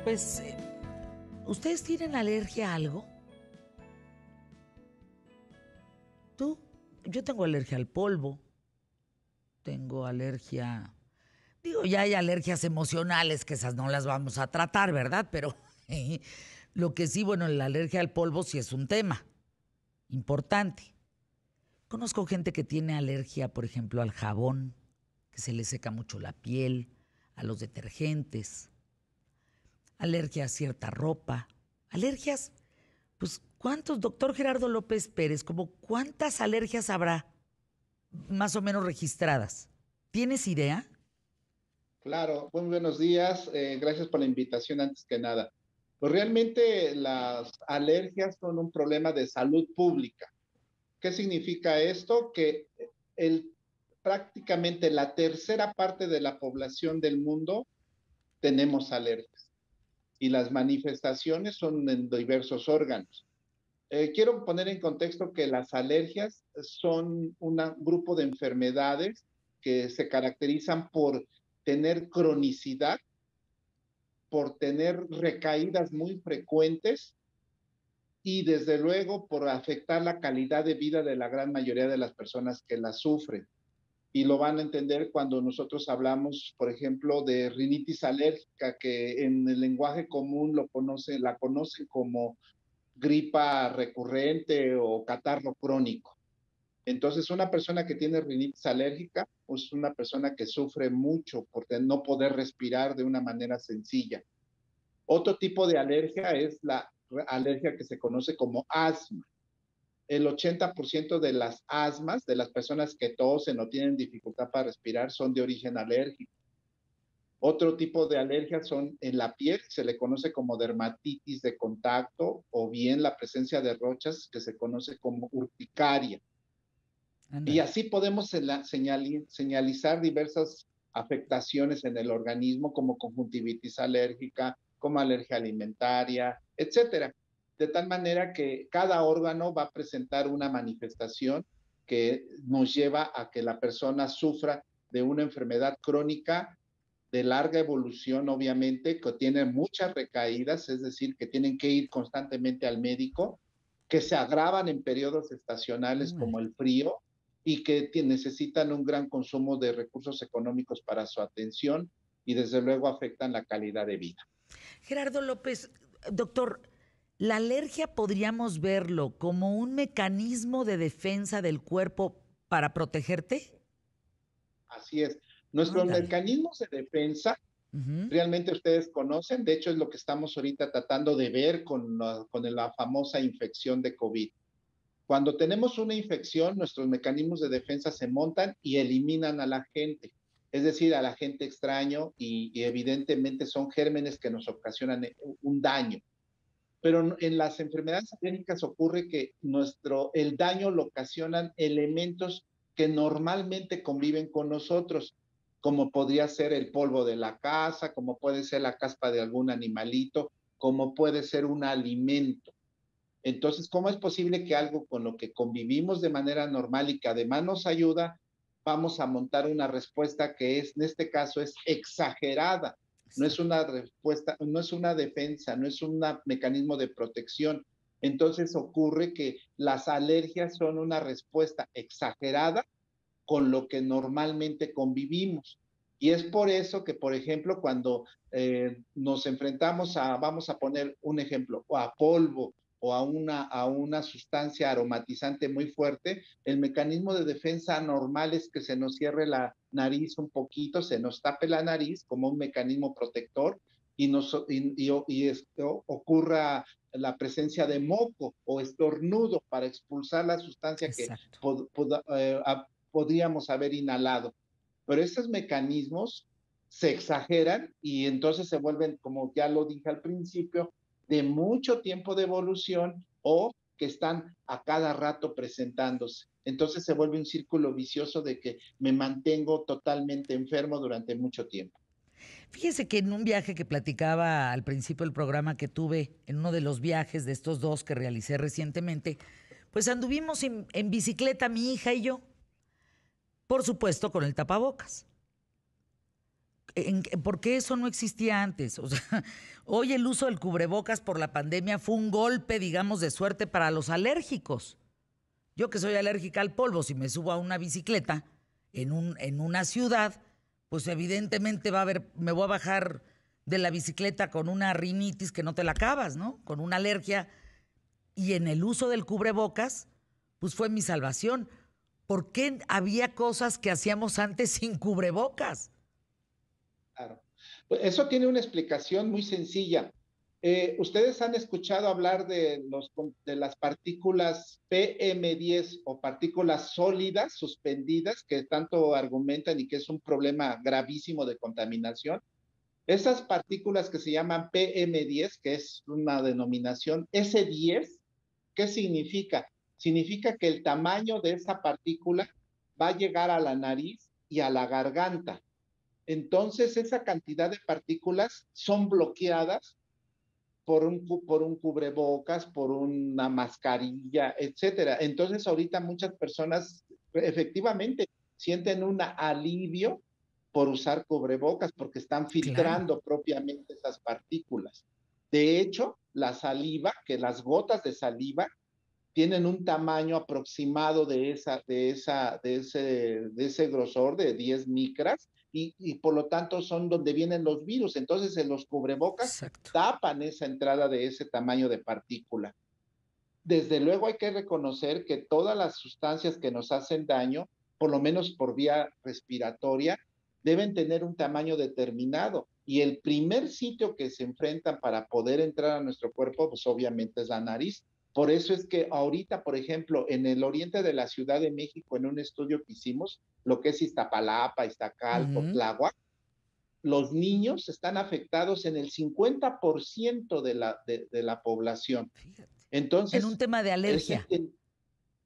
Pues, ¿ustedes tienen alergia a algo? ¿Tú? Yo tengo alergia al polvo, tengo alergia... Digo, ya hay alergias emocionales, que esas no las vamos a tratar, ¿verdad? Pero lo que sí, bueno, la alergia al polvo sí es un tema importante. Conozco gente que tiene alergia, por ejemplo, al jabón, que se le seca mucho la piel, a los detergentes, alergia a cierta ropa, alergias, pues, ¿cuántos, doctor Gerardo López Pérez, como cuántas alergias habrá más o menos registradas? ¿Tienes idea? Claro, muy buenos días. Gracias por la invitación antes que nada. Pues realmente las alergias son un problema de salud pública. ¿Qué significa esto? Que el, prácticamente la tercera parte de la población del mundo tenemos alergias y las manifestaciones son en diversos órganos. Quiero poner en contexto que las alergias son un grupo de enfermedades que se caracterizan por tener cronicidad, por tener recaídas muy frecuentes y desde luego por afectar la calidad de vida de la gran mayoría de las personas que la sufren. Y lo van a entender cuando nosotros hablamos, por ejemplo, de rinitis alérgica, que en el lenguaje común la conocen como gripa recurrente o catarro crónico. Entonces, una persona que tiene rinitis alérgica es pues una persona que sufre mucho por no poder respirar de una manera sencilla. Otro tipo de alergia es la alergia que se conoce como asma. El 80% de las asmas, de las personas que tosen o tienen dificultad para respirar, son de origen alérgico. Otro tipo de alergias son en la piel, se le conoce como dermatitis de contacto o bien la presencia de rochas que se conoce como urticaria. Y Ándale. así podemos señalizar diversas afectaciones en el organismo como conjuntivitis alérgica, como alergia alimentaria, etcétera. De tal manera que cada órgano va a presentar una manifestación que nos lleva a que la persona sufra de una enfermedad crónica de larga evolución, obviamente, que tiene muchas recaídas, es decir, que tienen que ir constantemente al médico, que se agravan en periodos estacionales como el frío y que necesitan un gran consumo de recursos económicos para su atención y desde luego afectan la calidad de vida. Gerardo López, doctor, ¿la alergia podríamos verlo como un mecanismo de defensa del cuerpo para protegerte? Así es. Nuestros Ándale. mecanismos de defensa Ujú. realmente ustedes conocen, de hecho es lo que estamos ahorita tratando de ver con la famosa infección de COVID. Cuando tenemos una infección, nuestros mecanismos de defensa se montan y eliminan a la gente, es decir, a la gente extraño y evidentemente son gérmenes que nos ocasionan un daño. Pero en las enfermedades alérgicas ocurre que el daño lo ocasionan elementos que normalmente conviven con nosotros, como podría ser el polvo de la casa, como puede ser la caspa de algún animalito, como puede ser un alimento. Entonces, ¿cómo es posible que algo con lo que convivimos de manera normal y que además nos ayuda, vamos a montar una respuesta que es, en este caso, es exagerada? No es Exacto. una respuesta, no es una defensa, no es un mecanismo de protección. Entonces ocurre que las alergias son una respuesta exagerada con lo que normalmente convivimos. Y es por eso que, por ejemplo, cuando nos enfrentamos vamos a poner un ejemplo, o a polvo o a una sustancia aromatizante muy fuerte, el mecanismo de defensa normal es que se nos cierre la nariz un poquito, se nos tape la nariz como un mecanismo protector y esto ocurra la presencia de moco o estornudo para expulsar la sustancia que Exacto. podríamos haber inhalado. Pero estos mecanismos se exageran y entonces se vuelven, como ya lo dije al principio, de mucho tiempo de evolución o que están a cada rato presentándose. Entonces se vuelve un círculo vicioso de que me mantengo totalmente enfermo durante mucho tiempo. Fíjese que en un viaje que platicaba al principio del programa que tuve, en uno de los viajes de estos dos que realicé recientemente, pues anduvimos en bicicleta mi hija y yo, por supuesto con el tapabocas. ¿Por qué eso no existía antes? O sea, hoy el uso del cubrebocas por la pandemia fue un golpe, digamos, de suerte para los alérgicos. Yo que soy alérgica al polvo, si me subo a una bicicleta en una ciudad, pues evidentemente me voy a bajar de la bicicleta con una rinitis que no te la acabas, ¿no? Con una alergia. Y en el uso del cubrebocas, pues fue mi salvación. ¿Por qué había cosas que hacíamos antes sin cubrebocas? Claro. Pues eso tiene una explicación muy sencilla. ¿Ustedes han escuchado hablar de las partículas PM10 o partículas sólidas suspendidas que tanto argumentan y que es un problema gravísimo de contaminación? Esas partículas que se llaman PM10, que es una denominación, S10, ¿qué significa? Significa que el tamaño de esa partícula va a llegar a la nariz y a la garganta. Entonces, esa cantidad de partículas son bloqueadas por un cubrebocas, por una mascarilla, etcétera. Entonces, ahorita muchas personas efectivamente sienten un alivio por usar cubrebocas porque están Claro. filtrando propiamente esas partículas. De hecho, la saliva, que las gotas de saliva tienen un tamaño aproximado de ese grosor de 10 micras y por lo tanto son donde vienen los virus. Entonces en los cubrebocas Exacto. tapan esa entrada de ese tamaño de partícula. Desde luego hay que reconocer que todas las sustancias que nos hacen daño, por lo menos por vía respiratoria, deben tener un tamaño determinado. Y el primer sitio que se enfrentan para poder entrar a nuestro cuerpo, pues obviamente es la nariz. Por eso es que ahorita, por ejemplo, en el oriente de la Ciudad de México, en un estudio que hicimos, lo que es Iztapalapa, Iztacalco, Ujú. Tláhuac, los niños están afectados en el 50% de la población. Fíjate. En un Entonces, tema de ese, alergia.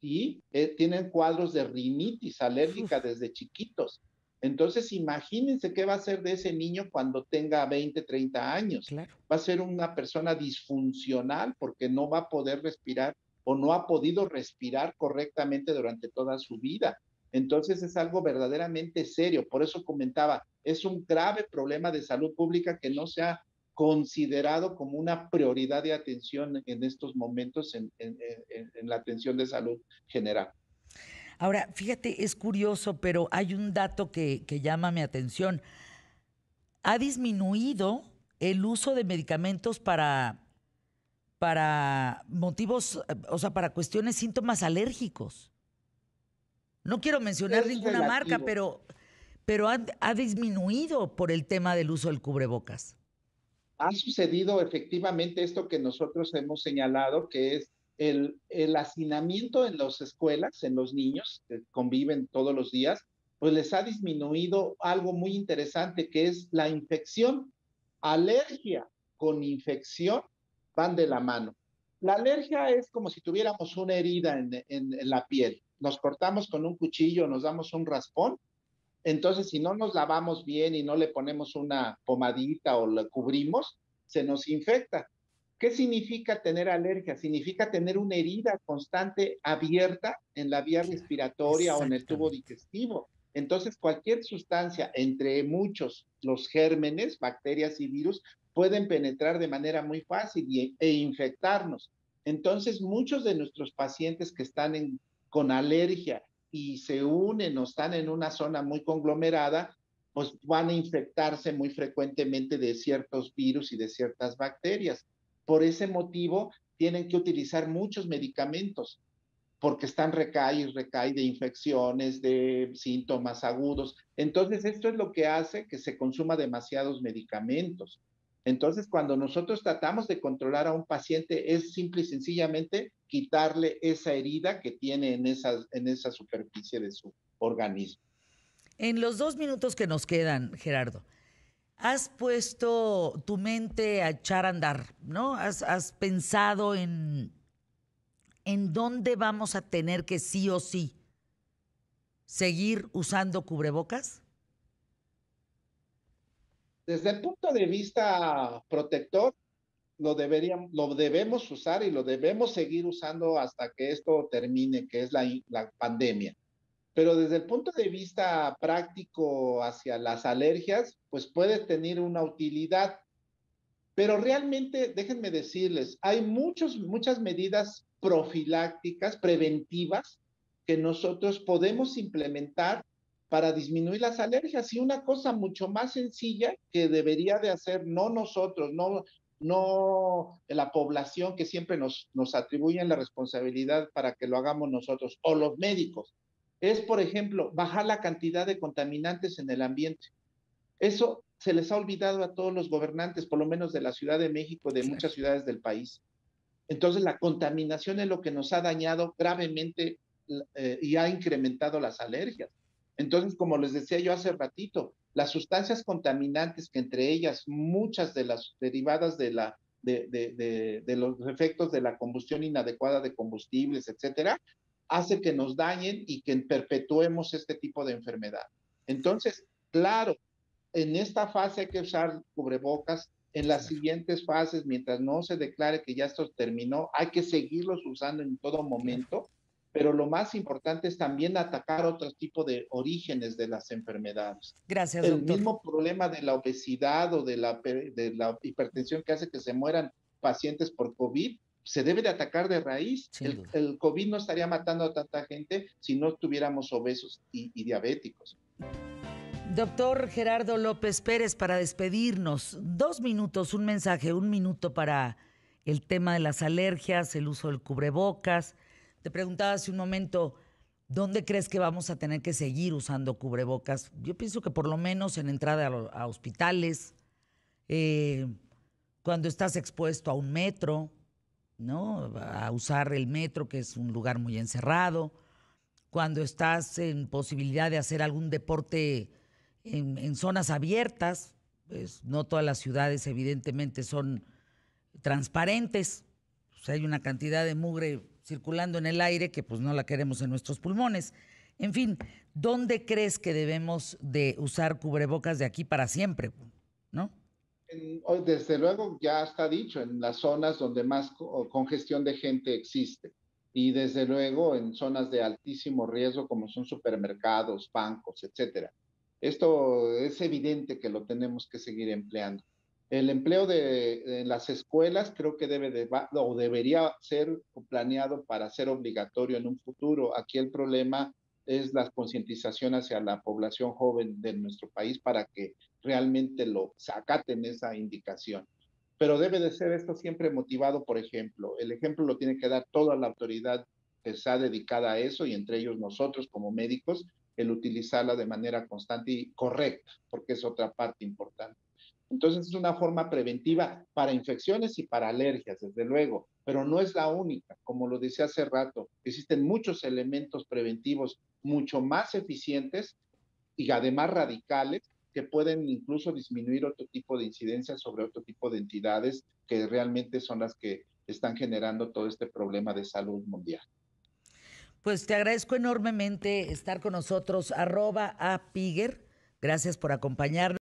y tienen cuadros de rinitis alérgica Uf, desde chiquitos. Entonces, imagínense qué va a ser de ese niño cuando tenga 20, 30 años. claro. Va a ser una persona disfuncional porque no va a poder respirar o no ha podido respirar correctamente durante toda su vida. Entonces es algo verdaderamente serio. Por eso comentaba, es un grave problema de salud pública que no se ha considerado como una prioridad de atención en estos momentos en la atención de salud general. Ahora, fíjate, es curioso, pero hay un dato que llama mi atención. Ha disminuido el uso de medicamentos para motivos, o sea, para cuestiones, síntomas alérgicos. No quiero mencionar Es ninguna marca, relativo. pero ha disminuido por el tema del uso del cubrebocas. Ha sucedido efectivamente esto que nosotros hemos señalado, que es el hacinamiento en las escuelas, en los niños que conviven todos los días, pues les ha disminuido algo muy interesante, que es la infección. Alergia con infección van de la mano. La alergia es como si tuviéramos una herida en la piel. Nos cortamos con un cuchillo, nos damos un raspón. Entonces, si no nos lavamos bien y no le ponemos una pomadita o la cubrimos, se nos infecta. ¿Qué significa tener alergia? Significa tener una herida constante abierta en la vía Claro, respiratoria o en el tubo exactamente. digestivo. Entonces, cualquier sustancia, entre muchos, los gérmenes, bacterias y virus, pueden penetrar de manera muy fácil e infectarnos. Entonces, muchos de nuestros pacientes que están con alergia y se unen o están en una zona muy conglomerada, pues van a infectarse muy frecuentemente de ciertos virus y de ciertas bacterias. Por ese motivo, tienen que utilizar muchos medicamentos porque están recae de infecciones, de síntomas agudos. Entonces, esto es lo que hace que se consuma demasiados medicamentos. Entonces, cuando nosotros tratamos de controlar a un paciente, es simple y sencillamente quitarle esa herida que tiene en esa superficie de su organismo. En los 2 minutos que nos quedan, Gerardo, has puesto tu mente a echar a andar, ¿no? Has pensado en dónde vamos a tener que sí o sí seguir usando cubrebocas. Desde el punto de vista protector, lo debemos usar y lo debemos seguir usando hasta que esto termine, que es la pandemia. pero desde el punto de vista práctico hacia las alergias, pues puede tener una utilidad. Pero realmente, déjenme decirles, hay muchas medidas profilácticas, preventivas, que nosotros podemos implementar para disminuir las alergias. Y una cosa mucho más sencilla que debería de hacer no nosotros, no la población que siempre nos atribuyen la responsabilidad para que lo hagamos nosotros, o los médicos, es, por ejemplo, bajar la cantidad de contaminantes en el ambiente. Eso se les ha olvidado a todos los gobernantes, por lo menos de la Ciudad de México, de Claro. muchas ciudades del país. Entonces, la contaminación es lo que nos ha dañado gravemente y ha incrementado las alergias. Entonces, como les decía yo hace ratito, las sustancias contaminantes, que entre ellas muchas de las derivadas de los efectos de la combustión inadecuada de combustibles, etcétera, hace que nos dañen y que perpetuemos este tipo de enfermedad. Entonces, claro, en esta fase hay que usar cubrebocas. En las Claro. siguientes fases, mientras no se declare que ya esto terminó, hay que seguirlos usando en todo Claro. momento, pero lo más importante es también atacar otro tipo de orígenes de las enfermedades. Gracias, El doctor. mismo problema de la obesidad o de la hipertensión que hace que se mueran pacientes por COVID se debe de atacar de raíz. Sin El, duda. el COVID no estaría matando a tanta gente si no tuviéramos obesos y diabéticos. Doctor Gerardo López Pérez, para despedirnos, 2 minutos, un mensaje, 1 minuto para el tema de las alergias, el uso del cubrebocas. Te preguntaba hace un momento, ¿dónde crees que vamos a tener que seguir usando cubrebocas? Yo pienso que por lo menos en entrada a hospitales, eh, cuando estás expuesto a un metro, ¿no? A usar el metro, que es un lugar muy encerrado, cuando estás en posibilidad de hacer algún deporte en zonas abiertas, pues no todas las ciudades evidentemente son transparentes, pues hay una cantidad de mugre circulando en el aire que pues no la queremos en nuestros pulmones. En fin, ¿dónde crees que debemos de usar cubrebocas de aquí para siempre? ¿No? Desde luego ya está dicho, en las zonas donde más congestión de gente existe y desde luego en zonas de altísimo riesgo como son supermercados, bancos, etcétera. Esto es evidente que lo tenemos que seguir empleando. El empleo de las escuelas creo que o debería ser planeado para ser obligatorio en un futuro. Aquí el problema es la concientización hacia la población joven de nuestro país para que realmente lo acaten esa indicación. Pero debe de ser esto siempre motivado, por ejemplo. El ejemplo lo tiene que dar toda la autoridad que está dedicada a eso y entre ellos nosotros como médicos, el utilizarla de manera constante y correcta, porque es otra parte importante. Entonces es una forma preventiva para infecciones y para alergias, desde luego, pero no es la única. Como lo decía hace rato, existen muchos elementos preventivos mucho más eficientes y además radicales que pueden incluso disminuir otro tipo de incidencias sobre otro tipo de entidades que realmente son las que están generando todo este problema de salud mundial. Pues te agradezco enormemente estar con nosotros, @apiguer. Gracias por acompañarnos.